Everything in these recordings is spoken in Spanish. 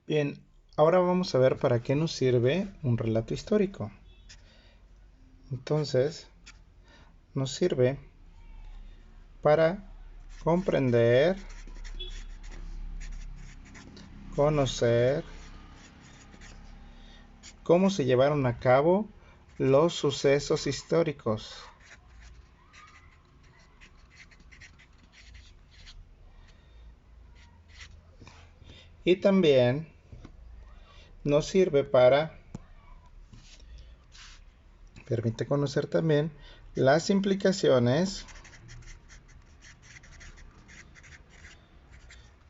Bien, ahora vamos a ver para qué nos sirve un relato histórico. Entonces, nos sirve para comprender, conocer cómo se llevaron a cabo los sucesos históricos. Y también nos sirve para, permite conocer también las implicaciones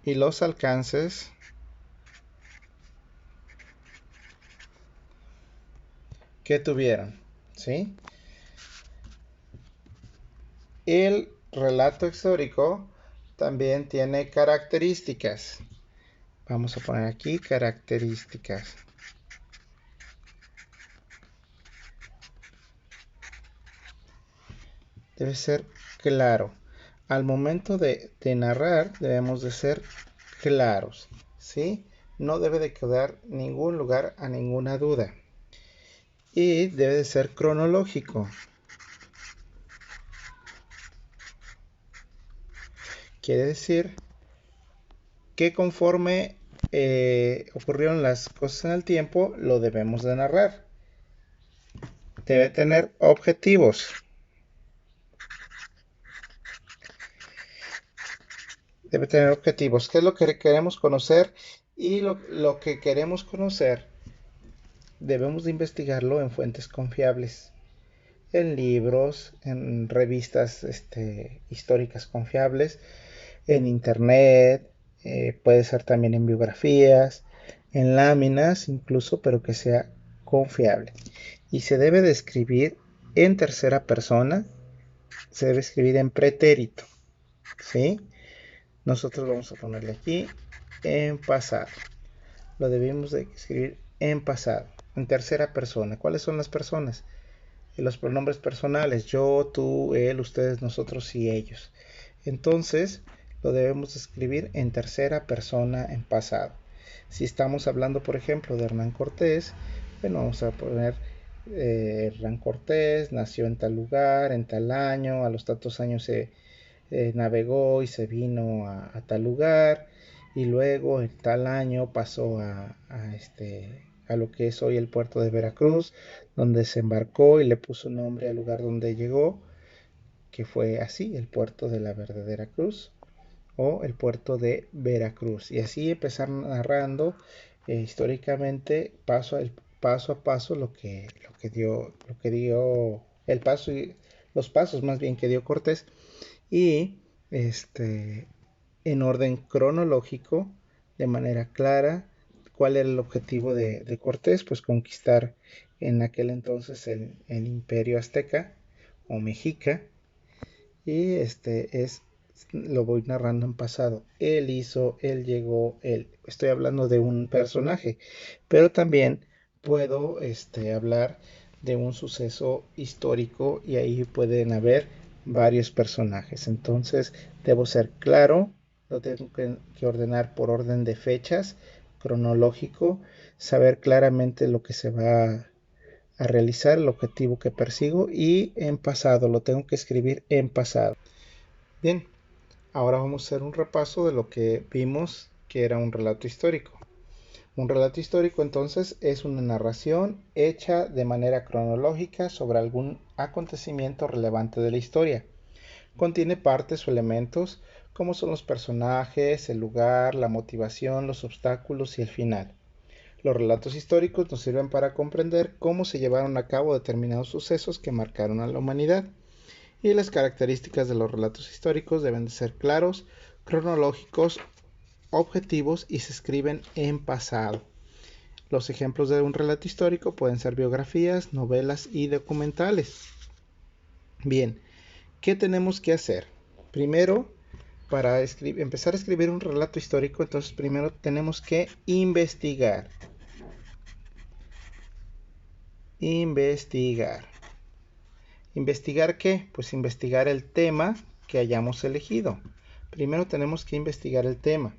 y los alcances que tuvieron, ¿sí? El relato histórico también tiene características. Vamos a poner aquí características. Debe ser claro. Al momento de narrar debemos de ser claros, ¿sí? No debe de quedar ningún lugar a ninguna duda. Y debe de ser cronológico. Quiere decir que conforme ocurrieron las cosas en el tiempo, lo debemos de narrar. Debe tener objetivos. Debe tener objetivos. ¿Qué es lo que queremos conocer? Y lo que queremos conocer debemos de investigarlo en fuentes confiables, en libros, en revistas históricas confiables, en internet, puede ser también en biografías, en láminas incluso, pero que sea confiable. Y se debe de escribir en tercera persona, se debe escribir en pretérito, ¿sí? Nosotros vamos a ponerle aquí en pasado. Lo debemos de escribir en pasado, en tercera persona. ¿Cuáles son las personas? Los pronombres personales, yo, tú, él, ustedes, nosotros y ellos. Entonces, lo debemos escribir en tercera persona en pasado. Si estamos hablando, por ejemplo, de Hernán Cortés, bueno, vamos a poner Hernán Cortés nació en tal lugar, en tal año, a los tantos años se navegó y se vino a tal lugar, y luego en tal año pasó a lo que es hoy el puerto de Veracruz, donde se embarcó y le puso nombre al lugar donde llegó, que fue así, el puerto de la verdadera cruz o el puerto de Veracruz. Y así empezar narrando históricamente paso a paso lo que dio el paso y los pasos más bien que dio Cortés, y en orden cronológico, de manera clara, cuál era el objetivo de Cortés, pues conquistar en aquel entonces el imperio azteca o mexica, y lo voy narrando en pasado. Él hizo, él llegó, él. Estoy hablando de un personaje, pero también puedo hablar de un suceso histórico y ahí pueden haber varios personajes. Entonces debo ser claro, lo tengo que ordenar por orden de fechas, cronológico, saber claramente lo que se va a realizar, el objetivo que persigo, y en pasado, lo tengo que escribir en pasado. Bien, ahora vamos a hacer un repaso de lo que vimos que era un relato histórico. Un relato histórico entonces es una narración hecha de manera cronológica sobre algún acontecimiento relevante de la historia. Contiene partes o elementos como son los personajes, el lugar, la motivación, los obstáculos y el final. Los relatos históricos nos sirven para comprender cómo se llevaron a cabo determinados sucesos que marcaron a la humanidad. Y las características de los relatos históricos deben de ser claros, cronológicos, objetivos y se escriben en pasado. Los ejemplos de un relato histórico pueden ser biografías, novelas y documentales. Bien, ¿qué tenemos que hacer? Primero, para empezar a escribir un relato histórico, entonces primero tenemos que investigar. Investigar. ¿Investigar qué? Pues investigar el tema que hayamos elegido. Primero tenemos que investigar el tema.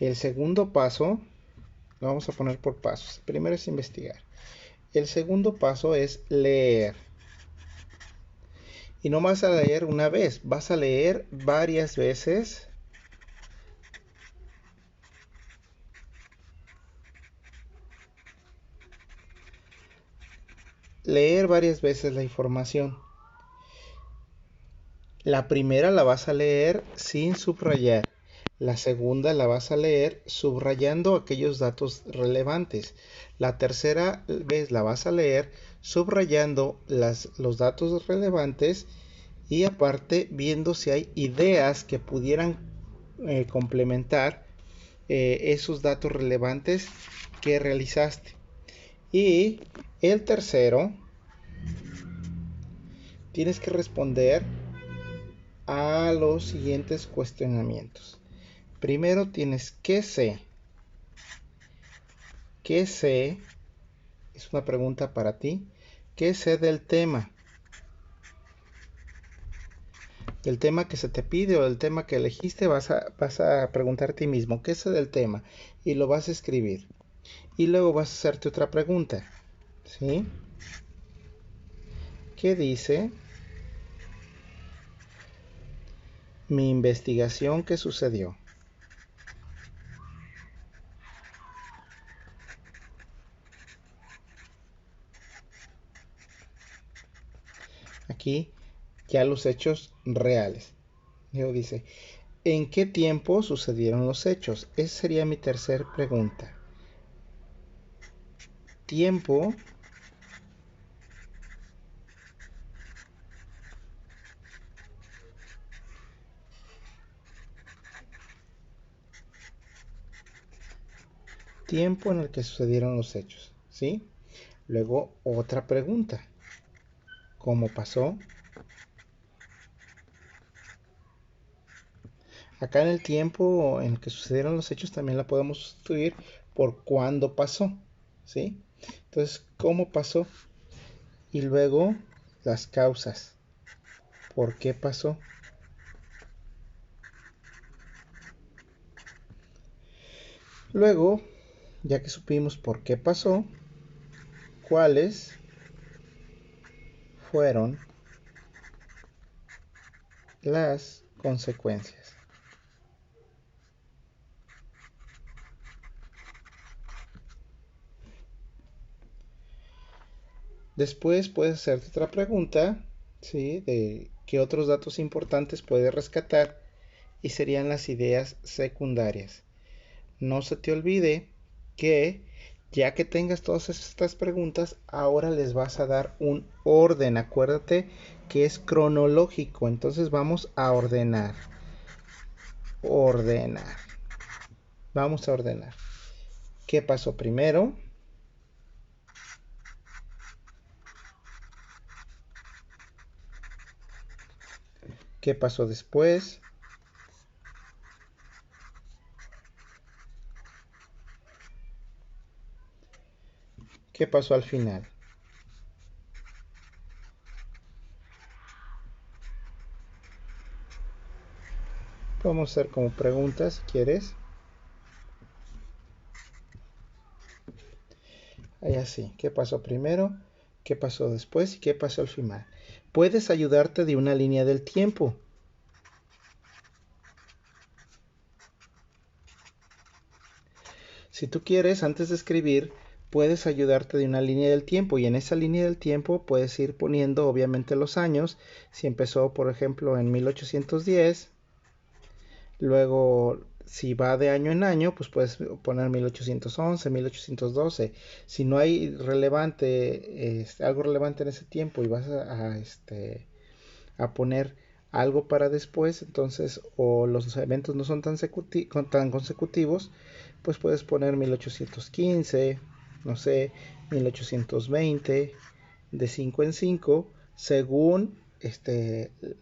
El segundo paso Lo vamos a poner por pasos. El primero es investigar. El segundo paso es leer. Y no vas a leer una vez, vas a leer varias veces. Leer varias veces la información. La primera la vas a leer sin subrayar. La segunda la vas a leer subrayando aquellos datos relevantes. La tercera vez la vas a leer subrayando los datos relevantes y aparte viendo si hay ideas que pudieran complementar esos datos relevantes que realizaste. Y el tercero, tienes que responder a los siguientes cuestionamientos. Primero tienes ¿qué sé? ¿Qué sé? Es una pregunta para ti. ¿Qué sé del tema? Del tema que se te pide o del tema que elegiste, vas a preguntar a ti mismo, ¿qué sé del tema? Y lo vas a escribir. Y luego vas a hacerte otra pregunta, ¿sí? ¿Qué dice mi investigación que sucedió? Aquí ya los hechos reales. Luego dice, ¿en qué tiempo sucedieron los hechos? Esa sería mi tercera pregunta. Tiempo tiempo en el que sucedieron los hechos, ¿sí? Luego otra pregunta. ¿Cómo pasó? Acá en el tiempo en el que sucedieron los hechos también la podemos sustituir por cuándo pasó, ¿sí? Entonces, ¿cómo pasó? Y luego las causas. ¿Por qué pasó? Luego, ya que supimos por qué pasó, ¿cuáles fueron las consecuencias? Después puedes hacerte otra pregunta, ¿sí? De qué otros datos importantes puedes rescatar y serían las ideas secundarias. No se te olvide que ya que tengas todas estas preguntas, ahora les vas a dar un orden. Acuérdate que es cronológico, entonces vamos a ordenar. Ordenar. Vamos a ordenar. ¿Qué pasó primero? ¿Qué pasó después? ¿Qué pasó al final? Podemos hacer como preguntas si quieres. Ahí así. ¿Qué pasó primero? ¿Qué pasó después? ¿Y qué pasó al final? Puedes ayudarte de una línea del tiempo. Si tú quieres, antes de escribir, puedes ayudarte de una línea del tiempo y en esa línea del tiempo puedes ir poniendo obviamente los años. Si empezó, por ejemplo, en 1810, luego si va de año en año, pues puedes poner 1811, 1812. Si no hay relevante, algo relevante en ese tiempo y vas a poner algo para después, entonces, o los eventos no son tan consecutivos, pues puedes poner 1815, no sé, 1820, de 5 en 5, según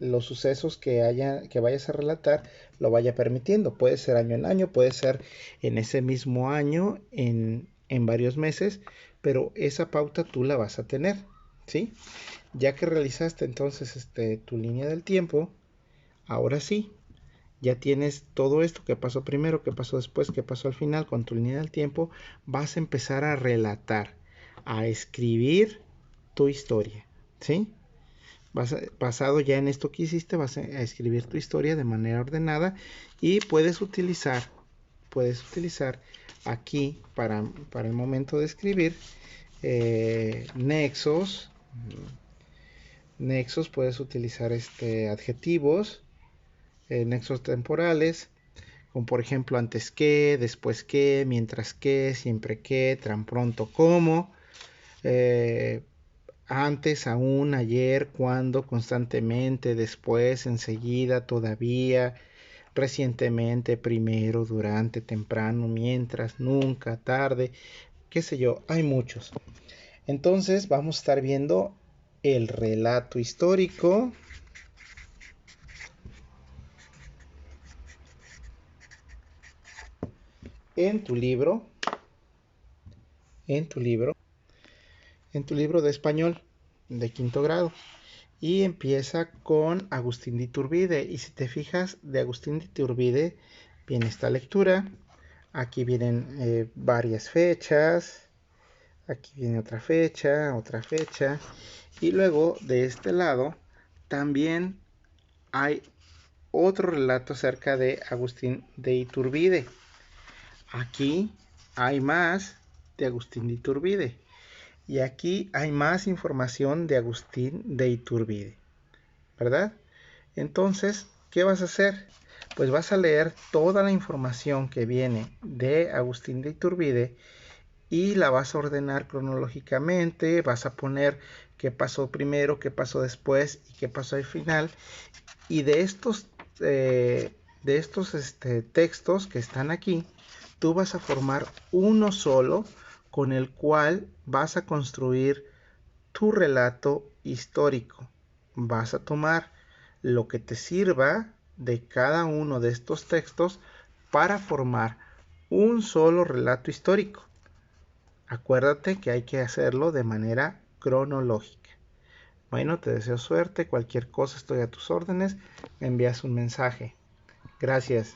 los sucesos que vayas a relatar lo vaya permitiendo. Puede ser año en año, puede ser en ese mismo año, en varios meses, pero esa pauta tú la vas a tener, ¿sí? Ya que realizaste entonces tu línea del tiempo, ahora sí, ya tienes todo esto que pasó primero, que pasó después, que pasó al final con tu línea del tiempo, vas a empezar a relatar, a escribir tu historia, ¿sí? Basado ya en esto que hiciste, vas a escribir tu historia de manera ordenada y puedes utilizar aquí para el momento de escribir nexos, puedes utilizar adjetivos, nexos temporales, como por ejemplo antes que, después que, mientras que, siempre que, tan pronto como, antes, aún, ayer, cuando, constantemente, después, enseguida, todavía, recientemente, primero, durante, temprano, mientras, nunca, tarde, qué sé yo, hay muchos. Entonces vamos a estar viendo el relato histórico. En tu libro, en tu libro de español de quinto grado. Y empieza con Agustín de Iturbide. Y si te fijas, de Agustín de Iturbide viene esta lectura. Aquí vienen varias fechas. Aquí viene otra fecha, otra fecha. Y luego de este lado también hay otro relato acerca de Agustín de Iturbide. Aquí hay más de Agustín de Iturbide. Y aquí hay más información de Agustín de Iturbide, ¿verdad? Entonces, ¿qué vas a hacer? Pues vas a leer toda la información que viene de Agustín de Iturbide y la vas a ordenar cronológicamente, vas a poner qué pasó primero, qué pasó después y qué pasó al final. Y de estos textos que están aquí, tú vas a formar uno solo con el cual vas a construir tu relato histórico. Vas a tomar lo que te sirva de cada uno de estos textos para formar un solo relato histórico. Acuérdate que hay que hacerlo de manera cronológica. Bueno, te deseo suerte. Cualquier cosa estoy a tus órdenes. Me envías un mensaje. Gracias.